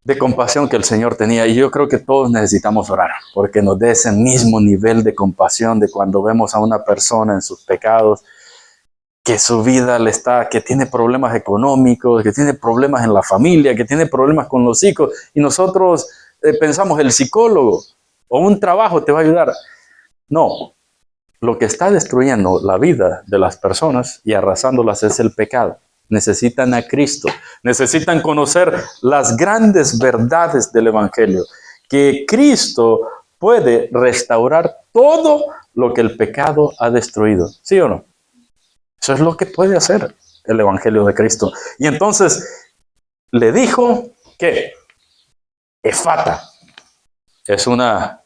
de compasión que el Señor tenía. Y yo creo que todos necesitamos orar, porque nos dé ese mismo nivel de compasión de cuando vemos a una persona en sus pecados, que su vida que tiene problemas económicos, que tiene problemas en la familia, que tiene problemas con los hijos, y nosotros pensamos el psicólogo o un trabajo te va a ayudar. No, lo que está destruyendo la vida de las personas y arrasándolas es el pecado. Necesitan a Cristo, necesitan conocer las grandes verdades del Evangelio, que Cristo puede restaurar todo lo que el pecado ha destruido. ¿Sí o no? Eso es lo que puede hacer el Evangelio de Cristo. Y entonces le dijo que Efata es una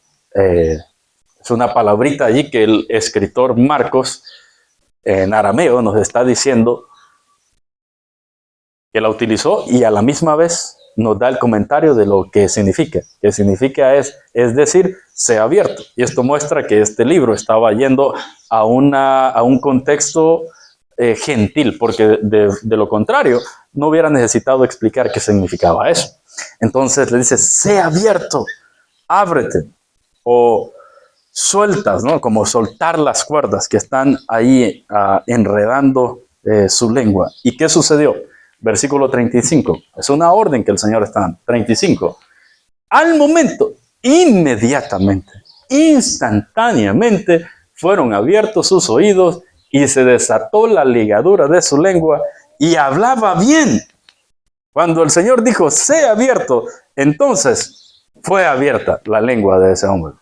palabrita allí que el escritor Marcos en arameo nos está diciendo que la utilizó, y a la misma vez nos da el comentario de lo que significa. Que significa es decir, sea abierto. Y esto muestra que este libro estaba yendo a un contexto gentil, porque de lo contrario no hubiera necesitado explicar qué significaba eso. Entonces le dice, sea abierto, ábrete, o sueltas, ¿no? Como soltar las cuerdas que están ahí enredando su lengua. ¿Y qué sucedió? Versículo 35, es una orden que el Señor está dando. 35, al momento, inmediatamente, instantáneamente, fueron abiertos sus oídos y se desató la ligadura de su lengua y hablaba bien. Cuando el Señor dijo, sea abierto, entonces fue abierta la lengua de ese hombre.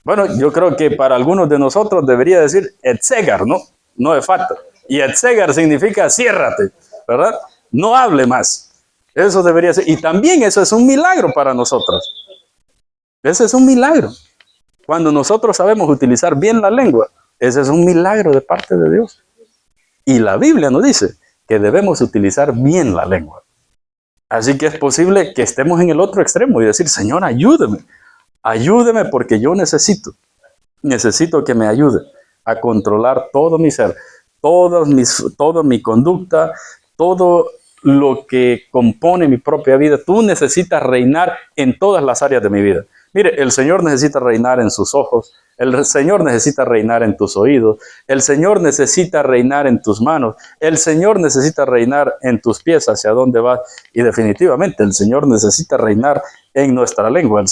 Bueno, yo creo que para algunos de nosotros debería decir etzegar, ¿no? No Efata. Y etzegar significa ciérrate, ¿verdad? No hable más. Eso debería ser. Y también eso es un milagro para nosotros. Ese es un milagro. Cuando nosotros sabemos utilizar bien la lengua, ese es un milagro de parte de Dios. Y la Biblia nos dice que debemos utilizar bien la lengua. Así que es posible que estemos en el otro extremo y decir, Señor, ayúdame. Ayúdeme porque yo necesito que me ayude a controlar todo mi ser, toda mi conducta, todo lo que compone mi propia vida. Tú necesitas reinar en todas las áreas de mi vida. Mire, el Señor necesita reinar en sus ojos, el Señor necesita reinar en tus oídos, el Señor necesita reinar en tus manos, el Señor necesita reinar en tus pies hacia dónde vas, y definitivamente el Señor necesita reinar en nuestra lengua.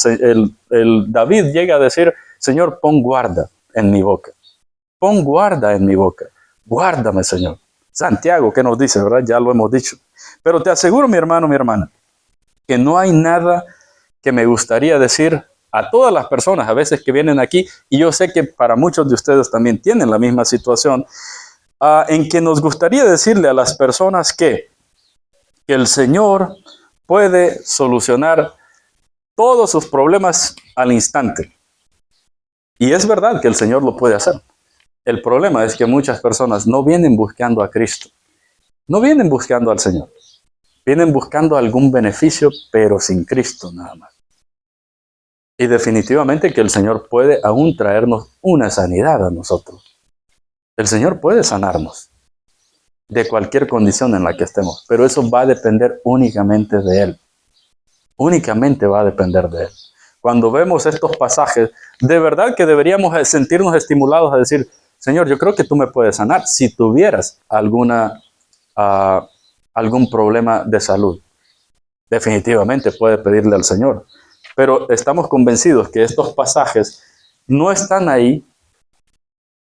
El David llega a decir, Señor, pon guarda en mi boca, pon guarda en mi boca, guárdame, Señor. Santiago, ¿qué nos dice, verdad? Ya lo hemos dicho. Pero te aseguro, mi hermano, mi hermana, que no hay nada que me gustaría decir a todas las personas a veces que vienen aquí, y yo sé que para muchos de ustedes también tienen la misma situación, en que nos gustaría decirle a las personas que el Señor puede solucionar todos sus problemas al instante. Y es verdad que el Señor lo puede hacer. El problema es que muchas personas no vienen buscando a Cristo, no vienen buscando al Señor, vienen buscando algún beneficio, pero sin Cristo nada más. Y definitivamente que el Señor puede aún traernos una sanidad a nosotros. El Señor puede sanarnos de cualquier condición en la que estemos, pero eso va a depender únicamente de Él. Únicamente va a depender de Él. Cuando vemos estos pasajes, de verdad que deberíamos sentirnos estimulados a decir, Señor, yo creo que tú me puedes sanar si tuvieras algún problema de salud. Definitivamente puede pedirle al Señor. Pero estamos convencidos que estos pasajes no están ahí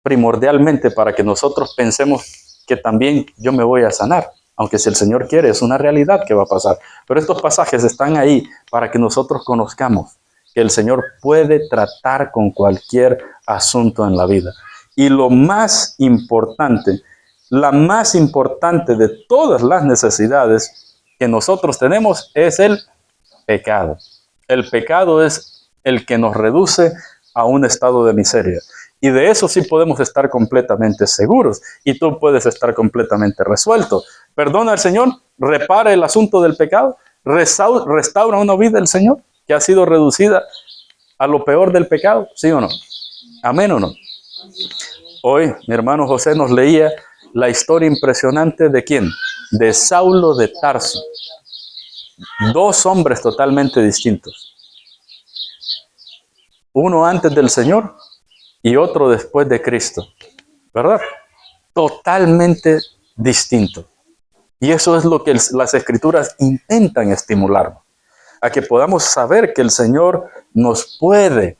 primordialmente para que nosotros pensemos que también yo me voy a sanar. Aunque si el Señor quiere, es una realidad que va a pasar. Pero estos pasajes están ahí para que nosotros conozcamos que el Señor puede tratar con cualquier asunto en la vida. Y lo más importante, la más importante de todas las necesidades que nosotros tenemos es el pecado. El pecado es el que nos reduce a un estado de miseria. Y de eso sí podemos estar completamente seguros. Y tú puedes estar completamente resuelto. Perdona al Señor, repara el asunto del pecado, restaura una vida del Señor que ha sido reducida a lo peor del pecado, ¿sí o no? ¿Amén o no? Hoy mi hermano José nos leía la historia impresionante de ¿quién? De Saulo de Tarso. Dos hombres totalmente distintos. Uno antes del Señor y otro después de Cristo, ¿verdad? Totalmente distinto. Y eso es lo que las Escrituras intentan estimularnos, a que podamos saber que el Señor nos puede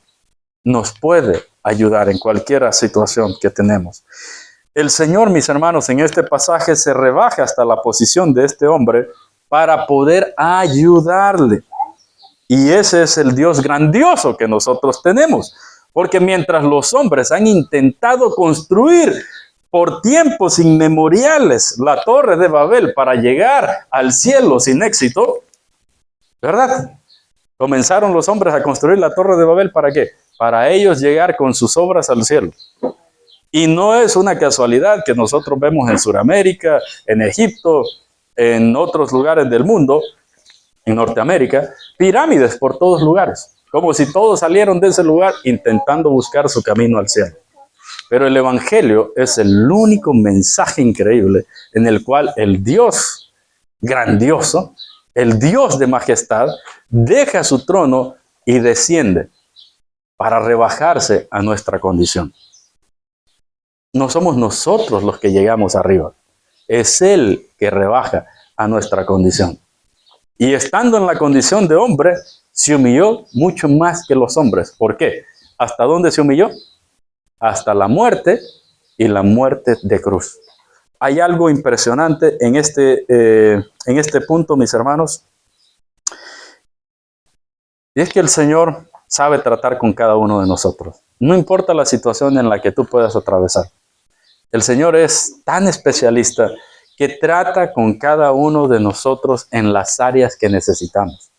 ayudar en cualquier situación que tenemos. El Señor, mis hermanos, en este pasaje se rebaja hasta la posición de este hombre para poder ayudarle. Y ese es el Dios grandioso que nosotros tenemos. Porque mientras los hombres han intentado construir por tiempos inmemoriales la torre de Babel para llegar al cielo sin éxito, ¿verdad? Comenzaron los hombres a construir la torre de Babel, ¿para qué? Para ellos llegar con sus obras al cielo. Y no es una casualidad que nosotros vemos en Sudamérica, en Egipto, en otros lugares del mundo, en Norteamérica, pirámides por todos lugares, como si todos salieron de ese lugar intentando buscar su camino al cielo. Pero el Evangelio es el único mensaje increíble en el cual el Dios grandioso, el Dios de majestad, deja su trono y desciende para rebajarse a nuestra condición. No somos nosotros los que llegamos arriba, es Él que rebaja a nuestra condición. Y estando en la condición de hombre, se humilló mucho más que los hombres. ¿Por qué? ¿Hasta dónde se humilló? Hasta la muerte, y la muerte de cruz. Hay algo impresionante en este punto, mis hermanos. Y es que el Señor sabe tratar con cada uno de nosotros. No importa la situación en la que tú puedas atravesar. El Señor es tan especialista que trata con cada uno de nosotros en las áreas que necesitamos.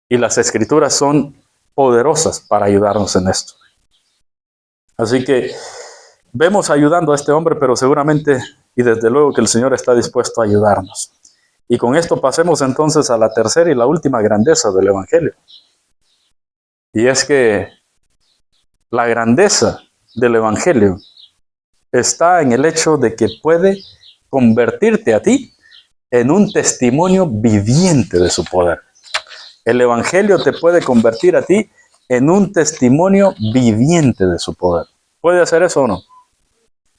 Y las Escrituras son poderosas para ayudarnos en esto. Así que vemos ayudando a este hombre, pero seguramente y desde luego que el Señor está dispuesto a ayudarnos. Y con esto pasemos entonces a la tercera y la última grandeza del Evangelio. Y es que la grandeza del Evangelio está en el hecho de que puede convertirte a ti en un testimonio viviente de su poder. El Evangelio te puede convertir a ti en un testimonio viviente de su poder. ¿Puede hacer eso o no?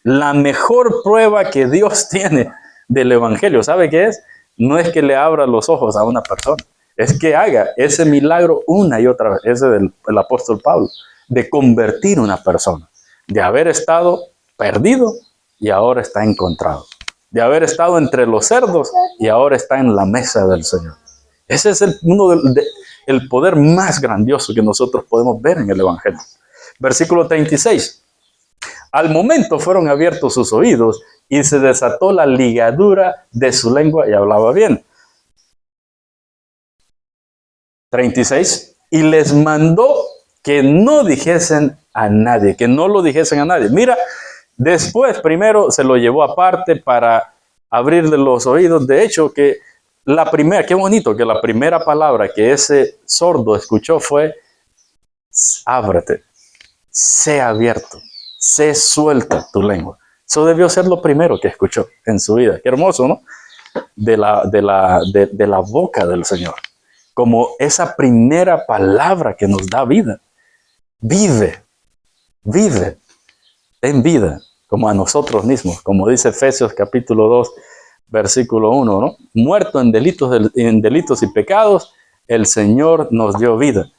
La mejor prueba que Dios tiene del Evangelio, ¿sabe qué es? No es que le abra los ojos a una persona, es que haga ese milagro una y otra vez, ese del apóstol Pablo, de convertir a una persona, de haber estado perdido, y ahora está encontrado. De haber estado entre los cerdos y ahora está en la mesa del Señor. Ese es el poder más grandioso que nosotros podemos ver en el Evangelio. Versículo 36. Al momento fueron abiertos sus oídos y se desató la ligadura de su lengua y hablaba bien. 36. Y les mandó que no dijesen a nadie, que no lo dijesen a nadie. Mira, después primero se lo llevó aparte para abrirle los oídos. De hecho, que la primera, qué bonito, que la primera palabra que ese sordo escuchó fue: ábrete, sé abierto, sé suelta tu lengua. Eso debió ser lo primero que escuchó en su vida. Qué hermoso, ¿no? De la boca del Señor. Como esa primera palabra que nos da vida. Vive en vida, como a nosotros mismos, como dice Efesios capítulo 2, versículo 1, ¿no? Muerto en delitos y pecados, el Señor nos dio vida.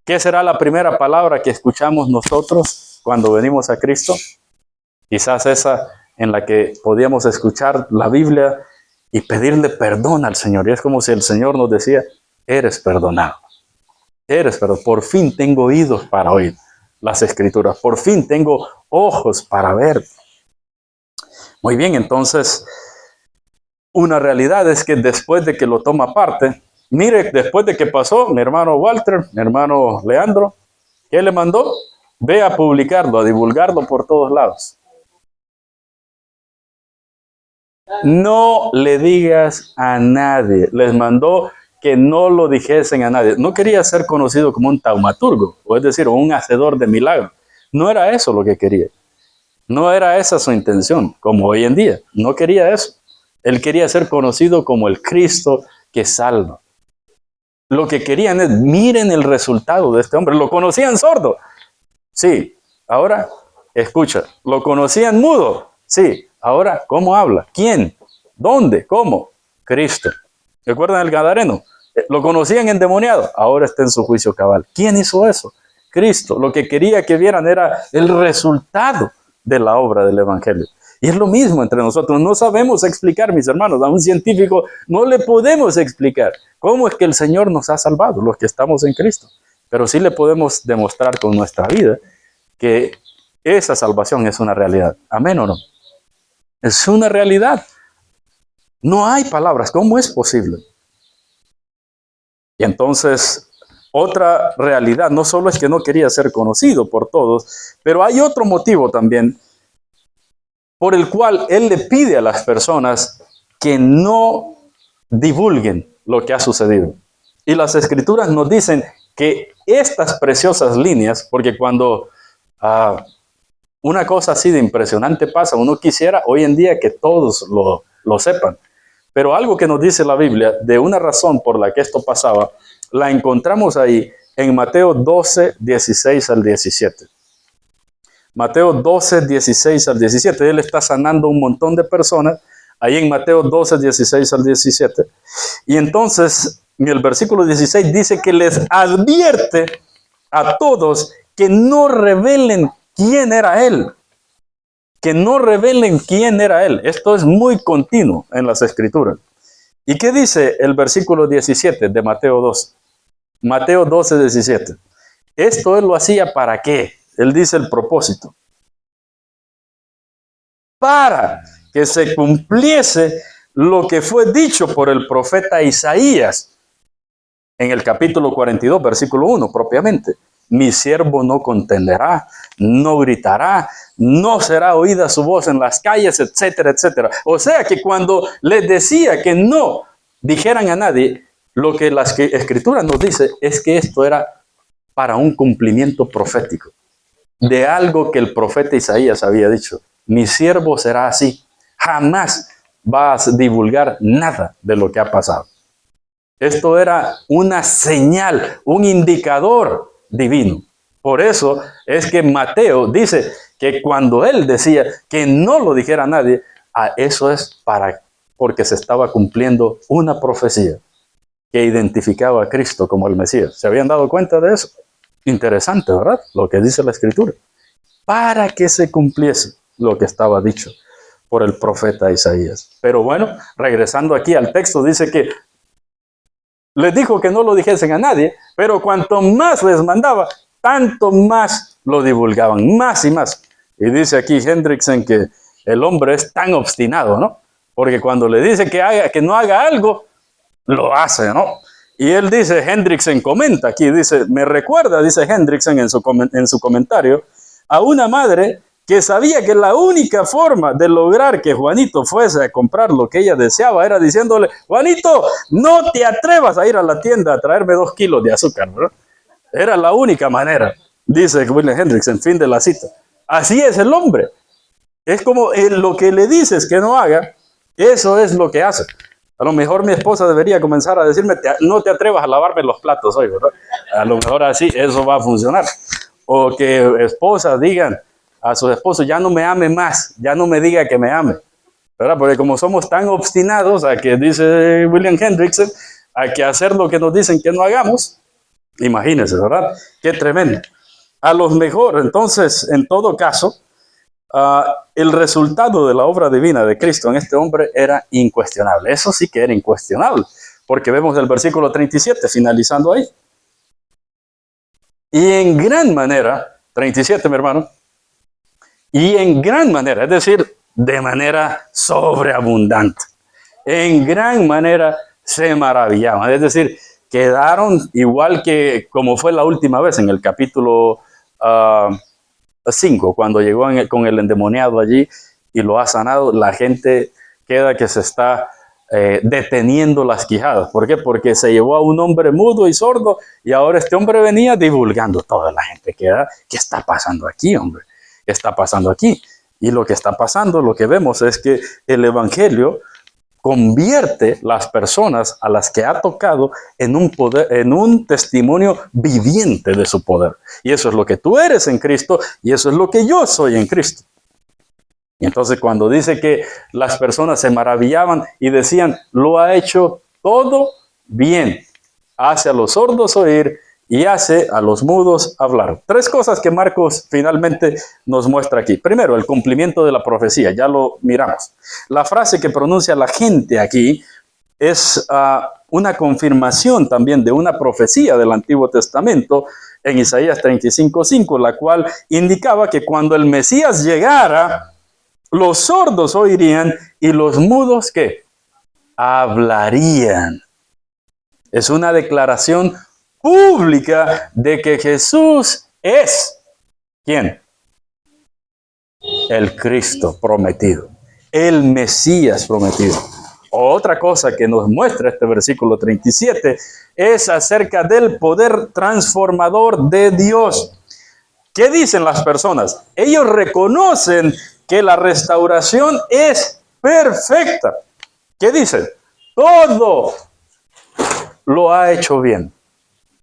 ¿Qué será la primera palabra que escuchamos nosotros cuando venimos a Cristo? Quizás esa en la que podíamos escuchar la Biblia y pedirle perdón al Señor. Y es como si el Señor nos decía: eres perdonado. Eres perdonado. Por fin tengo oídos para oír las Escrituras. Por fin tengo ojos para ver. Muy bien, entonces, una realidad es que después de que lo toma aparte, mire, después de que pasó, mi hermano Walter, mi hermano Leandro, ¿qué le mandó? Ve a publicarlo, a divulgarlo por todos lados. No le digas a nadie. Les mandó que no lo dijesen a nadie. No quería ser conocido como un taumaturgo, o es decir, un hacedor de milagros. No era eso lo que quería. No era esa su intención, como hoy en día. No quería eso. Él quería ser conocido como el Cristo que salva. Lo que querían es: miren el resultado de este hombre. Lo conocían sordo. Sí. Ahora, escucha. Lo conocían mudo. Sí. Ahora, ¿cómo habla? ¿Quién? ¿Dónde? ¿Cómo? Cristo. ¿Recuerdan el Gadareno? Lo conocían endemoniado. Ahora está en su juicio cabal. ¿Quién hizo eso? Cristo. Lo que quería que vieran era el resultado de la obra del Evangelio. Y es lo mismo entre nosotros. No sabemos explicar, mis hermanos. A un científico no le podemos explicar cómo es que el Señor nos ha salvado, los que estamos en Cristo. Pero sí le podemos demostrar con nuestra vida que esa salvación es una realidad. ¿Amén o no? Es una realidad. No hay palabras. ¿Cómo es posible? Y entonces, otra realidad, no solo es que no quería ser conocido por todos, pero hay otro motivo también por el cual él le pide a las personas que no divulguen lo que ha sucedido. Y las Escrituras nos dicen que estas preciosas líneas, porque cuando una cosa así de impresionante pasa, uno quisiera hoy en día que todos lo sepan. Pero algo que nos dice la Biblia de una razón por la que esto pasaba, la encontramos ahí en Mateo 12, 16 al 17. Mateo 12, 16 al 17. Él está sanando un montón de personas ahí en Mateo 12, 16 al 17. Y entonces, el versículo 16 dice que les advierte a todos que no revelen quién era él. Que no revelen quién era él. Esto es muy continuo en las Escrituras. ¿Y qué dice el versículo 17 de Mateo 12? Mateo 12, 17. Esto él lo hacía ¿para qué? Él dice el propósito. Para que se cumpliese lo que fue dicho por el profeta Isaías en el capítulo 42, versículo 1 propiamente. Mi siervo no contenderá, no gritará, no será oída su voz en las calles, etcétera, etcétera. O sea que cuando les decía que no dijeran a nadie, lo que las Escrituras nos dice es que esto era para un cumplimiento profético de algo que el profeta Isaías había dicho. Mi siervo será así, jamás va a divulgar nada de lo que ha pasado. Esto era una señal, un indicador divino. Por eso es que Mateo dice que cuando él decía que no lo dijera a nadie, eso es porque se estaba cumpliendo una profecía que identificaba a Cristo como el Mesías. ¿Se habían dado cuenta de eso? Interesante, ¿verdad? Lo que dice la Escritura. Para que se cumpliese lo que estaba dicho. por el profeta Isaías. Pero bueno, regresando aquí al texto, dice que les dijo que no lo dijesen a nadie, pero cuanto más les mandaba, tanto más lo divulgaban, más y más. Y dice aquí Hendrickson que el hombre es tan obstinado, ¿no? Porque cuando le dice que no haga algo, lo hace, ¿no? Y él dice, Hendrickson comenta aquí, dice, me recuerda, dice Hendrickson en su comentario, a una madre que sabía que la única forma de lograr que Juanito fuese a comprar lo que ella deseaba era diciéndole, Juanito, no te atrevas a ir a la tienda a traerme 2 kilos de azúcar, ¿verdad? Era la única manera, dice William Hendrickson, fin de la cita. Así es el hombre. Es como lo que le dices que no haga, eso es lo que hace. A lo mejor mi esposa debería comenzar a decirme, no te atrevas a lavarme los platos hoy, ¿verdad? A lo mejor así eso va a funcionar. O que esposas digan a sus esposos, ya no me ame más, ya no me diga que me ame, ¿verdad? Porque como somos tan obstinados a que dice William Hendrickson, a que hacer lo que nos dicen que no hagamos, imagínense, ¿verdad? Qué tremendo. A lo mejor, entonces, en todo caso, el resultado de la obra divina de Cristo en este hombre era incuestionable. Eso sí que era incuestionable, porque vemos el versículo 37, finalizando ahí. Y en gran manera, 37, mi hermano, y en gran manera, es decir, de manera sobreabundante, en gran manera se maravillaban, es decir, quedaron igual que como fue la última vez en el capítulo 5, cuando llegó con el endemoniado allí y lo ha sanado, la gente queda que se está deteniendo las quijadas. ¿Por qué? Porque se llevó a un hombre mudo y sordo y ahora este hombre venía divulgando. Toda la gente queda, ¿qué está pasando aquí, hombre? ¿Qué está pasando aquí? Y lo que está pasando, lo que vemos es que el evangelio convierte las personas a las que ha tocado en un poder, en un testimonio viviente de su poder. Y eso es lo que tú eres en Cristo y eso es lo que yo soy en Cristo. Y entonces cuando dice que las personas se maravillaban y decían, lo ha hecho todo bien, hace a los sordos oír y hace a los mudos hablar. 3 cosas que Marcos finalmente nos muestra aquí. Primero, el cumplimiento de la profecía, ya lo miramos. La frase que pronuncia la gente aquí es una confirmación también de una profecía del Antiguo Testamento en Isaías 35:5, la cual indicaba que cuando el Mesías llegara, los sordos oirían y los mudos, ¿qué? Hablarían. Es una declaración pública de que Jesús es, ¿quién? El Cristo prometido, el Mesías prometido. Otra cosa que nos muestra este versículo 37 es acerca del poder transformador de Dios. ¿Qué dicen las personas? Ellos reconocen que la restauración es perfecta. ¿Qué dicen? Todo lo ha hecho bien.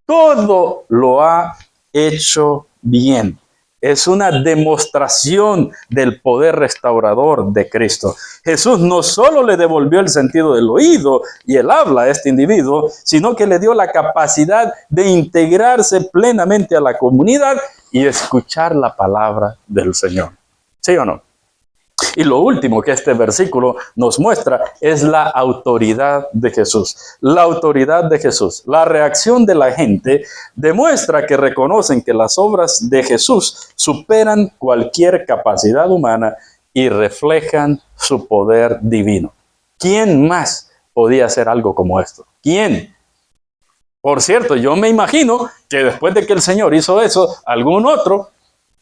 Todo lo ha hecho bien. Es una demostración del poder restaurador de Cristo. Jesús no solo le devolvió el sentido del oído y el habla a este individuo, sino que le dio la capacidad de integrarse plenamente a la comunidad y escuchar la palabra del Señor. ¿Sí o no? Y lo último que este versículo nos muestra es la autoridad de Jesús. La autoridad de Jesús. La reacción de la gente demuestra que reconocen que las obras de Jesús superan cualquier capacidad humana y reflejan su poder divino. ¿Quién más podía hacer algo como esto? ¿Quién? Por cierto, yo me imagino que después de que el Señor hizo eso, algún otro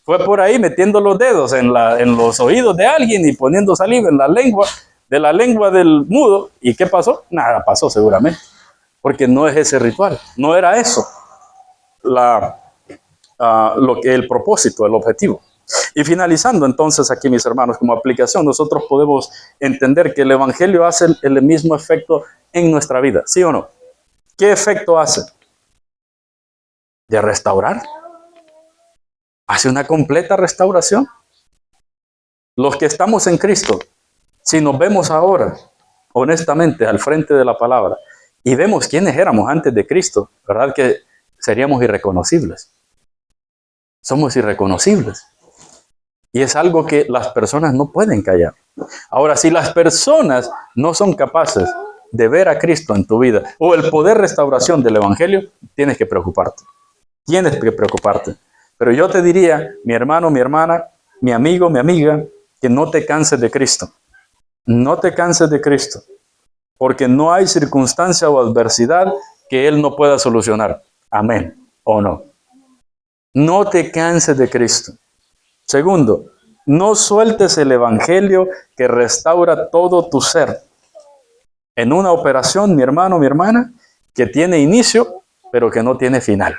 fue por ahí metiendo los dedos en los oídos de alguien y poniendo saliva en la lengua, de la lengua del mudo. ¿Y qué pasó? Nada pasó seguramente, porque no es ese ritual, no era eso el propósito, el objetivo. Y finalizando entonces aquí, mis hermanos, como aplicación, nosotros podemos entender que el evangelio hace el mismo efecto en nuestra vida, ¿sí o no? ¿Qué efecto hace? ¿De restaurar? ¿Hace una completa restauración? Los que estamos en Cristo, si nos vemos ahora, honestamente, al frente de la palabra, y vemos quiénes éramos antes de Cristo, ¿verdad que seríamos irreconocibles? Somos irreconocibles. Y es algo que las personas no pueden callar. Ahora, si las personas no son capaces de ver a Cristo en tu vida o el poder de restauración del Evangelio, tienes que preocuparte. Tienes que preocuparte. Pero yo te diría, mi hermano, mi hermana, mi amigo, mi amiga, que no te canses de Cristo. No te canses de Cristo. Porque no hay circunstancia o adversidad que Él no pueda solucionar. Amén. ¿O no? No te canses de Cristo. Segundo, no sueltes el Evangelio que restaura todo tu ser. En una operación, mi hermano, mi hermana, que tiene inicio, pero que no tiene final.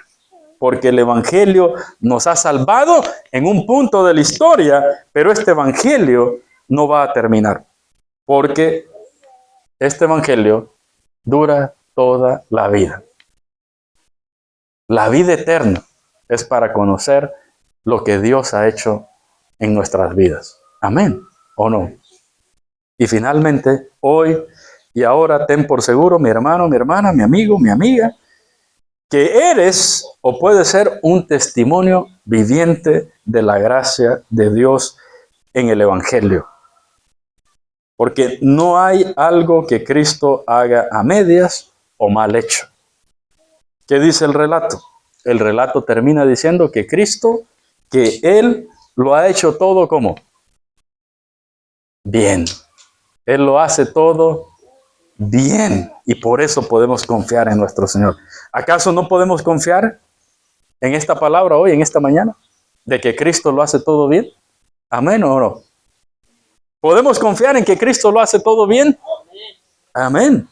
Porque el Evangelio nos ha salvado en un punto de la historia, pero este Evangelio no va a terminar. Porque este Evangelio dura toda la vida. La vida eterna es para conocer lo que Dios ha hecho en nuestras vidas. Amén, ¿o no? Y finalmente, hoy y ahora, ten por seguro, mi hermano, mi hermana, mi amigo, mi amiga, que eres o puedes ser un testimonio viviente de la gracia de Dios en el Evangelio. Porque no hay algo que Cristo haga a medias o mal hecho. ¿Qué dice el relato? El relato termina diciendo que Cristo, que Él lo ha hecho todo como bien. Él lo hace todo bien. Y por eso podemos confiar en nuestro Señor. ¿Acaso no podemos confiar en esta palabra hoy, en esta mañana? De que Cristo lo hace todo bien. ¿Amén o no? ¿Podemos confiar en que Cristo lo hace todo bien? Amén.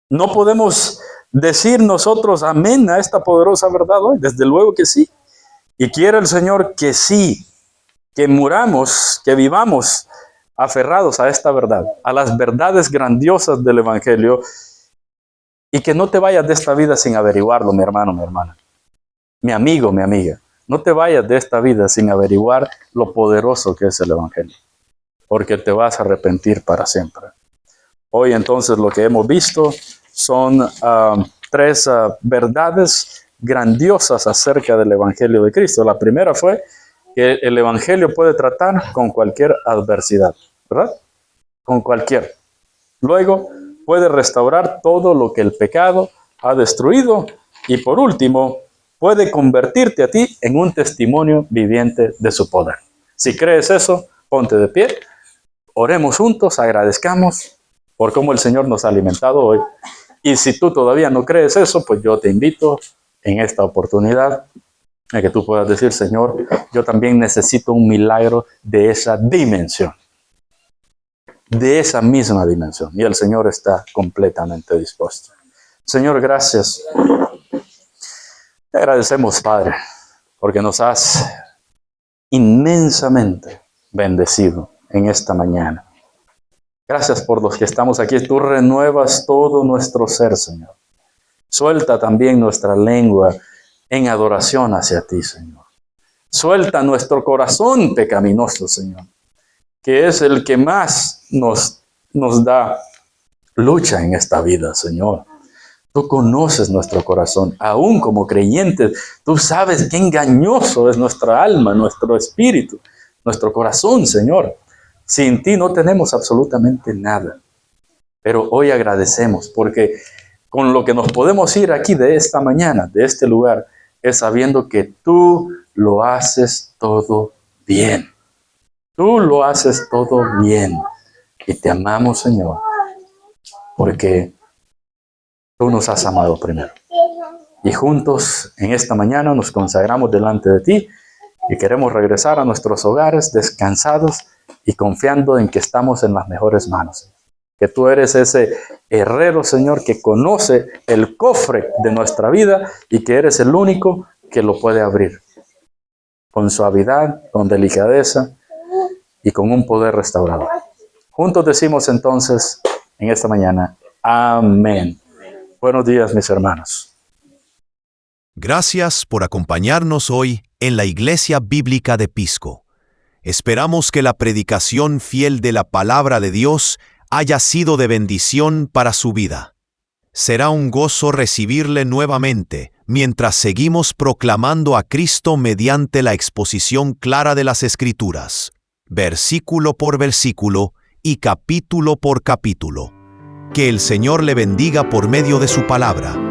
No podemos decir nosotros amén a esta poderosa verdad hoy. Desde luego que sí. Y quiere el Señor que sí, que muramos, que vivamos aferrados a esta verdad, a las verdades grandiosas del Evangelio, y que no te vayas de esta vida sin averiguarlo, mi hermano, mi hermana, mi amigo, mi amiga. No te vayas de esta vida sin averiguar lo poderoso que es el Evangelio, porque te vas a arrepentir para siempre. Hoy entonces lo que hemos visto son tres verdades grandiosas acerca del Evangelio de Cristo. La primera fue que el Evangelio puede tratar con cualquier adversidad, ¿verdad? Con cualquier. Luego, puede restaurar todo lo que el pecado ha destruido. Y por último, puede convertirte a ti en un testimonio viviente de su poder. Si crees eso, ponte de pie. Oremos juntos, agradezcamos por cómo el Señor nos ha alimentado hoy. Y si tú todavía no crees eso, pues yo te invito en esta oportunidad a que tú puedas decir, Señor, yo también necesito un milagro de esa dimensión, de esa misma dimensión. Y el Señor está completamente dispuesto. Señor, gracias. Te agradecemos, Padre, porque nos has inmensamente bendecido en esta mañana. Gracias por los que estamos aquí. Tú renuevas todo nuestro ser, Señor. Suelta también nuestra lengua en adoración hacia ti, Señor. Suelta nuestro corazón pecaminoso, Señor, que es el que más nos da lucha en esta vida, Señor. Tú conoces nuestro corazón, aún como creyentes. Tú sabes qué engañoso es nuestra alma, nuestro espíritu, nuestro corazón, Señor. Sin ti no tenemos absolutamente nada. Pero hoy agradecemos porque con lo que nos podemos ir aquí de esta mañana, de este lugar, es sabiendo que tú lo haces todo bien. Tú lo haces todo bien. Y te amamos, Señor, porque tú nos has amado primero. Y juntos en esta mañana nos consagramos delante de ti y queremos regresar a nuestros hogares descansados y confiando en que estamos en las mejores manos. Que tú eres ese herrero, Señor, que conoce el cofre de nuestra vida y que eres el único que lo puede abrir. Con suavidad, con delicadeza y con un poder restaurador. Juntos decimos entonces en esta mañana, amén. Buenos días, mis hermanos. Gracias por acompañarnos hoy en la Iglesia Bíblica de Pisco. Esperamos que la predicación fiel de la palabra de Dios haya sido de bendición para su vida. Será un gozo recibirle nuevamente mientras seguimos proclamando a Cristo mediante la exposición clara de las Escrituras, versículo por versículo y capítulo por capítulo. Que el Señor le bendiga por medio de su palabra.